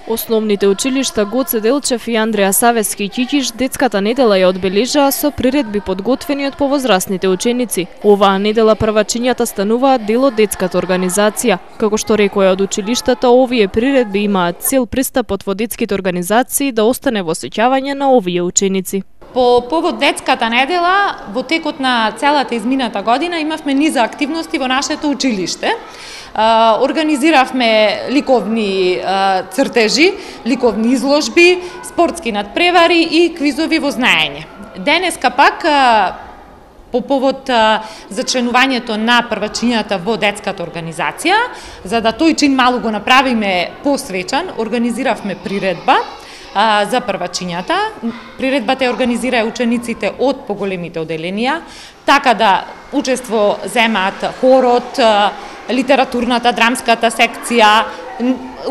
Основните училишта Гоце Делчев и Андреа Савески Ќиќиш детската недела ја одбележаа со приредби подготвени од повозрастните ученици. Оваа недела првачињата стануваат дел од детската организација. Како што рекоја од училиштата, овие приредби имаат цел пристапот во детските организации да остане во сеќавање на овие ученици. По повод детската недела, во текот на целата измината година имавме низа активности во нашето училиште. Организиравме ликовни цртежи, ликовни изложби, спортски надпревари и квизови во знаење. Денеска пак, по повод зачленувањето на првачињата во детската организација, за да тој чин малку го направиме посвечан, организиравме приредба за првачињата. Приредбата ја организира учениците од поголемите оделенија, така да учество земаат хорот, литературната, драмската секција,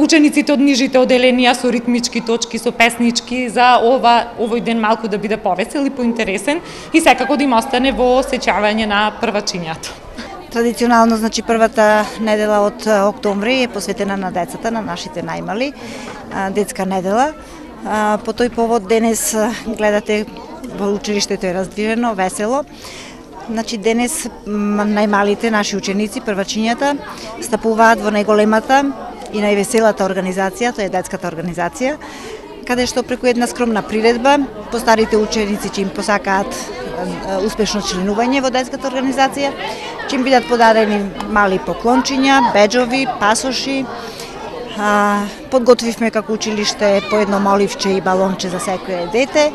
учениците од нижите оделенија со ритмички точки, со песнички, за овој ден малку да биде повесел и поинтересен и секако да им остане во сеќавање на првачињата. Традиционално, значи, првата недела од октомври е посветена на децата, на нашите најмали, детска недела. По тој повод денес гледате во училиштето е раздвижено, весело. Значи, денес најмалите наши ученици, првачињата, стапуваат во најголемата и највеселата организација, тоа е детската организација, каде што преку една скромна приредба, постарите ученици ќе им посакаат успешно членување во детската организација, ќе им бидат подадени мали поклончиња, беџови, пасоши. Подготвивме како училиште по едно моливче и балонче за секое дете.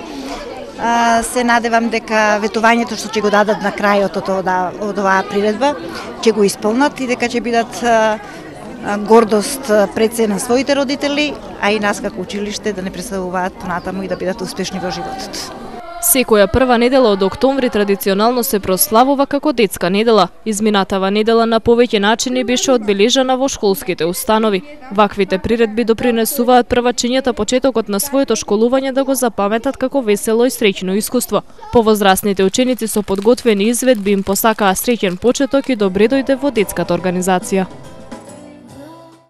Се надевам дека ветувањето што ќе го дадат на крајот од оваа приредба ќе го исполнат и дека ќе бидат гордост пред се на своите родители, а и нас како училиште да не преследуваат понатаму и да бидат успешни во животот. Секоја прва недела од октомври традиционално се прославува како детска недела. Изминатава недела на повеќе начини беше одбележана во школските установи. Ваквите приредби допринесуваат првачињата почетокот на своето школување да го запаметат како весело и среќно искуство. Повозрастните ученици со подготвени изведби им посакаа среќен почеток и добре дојде во детската организација.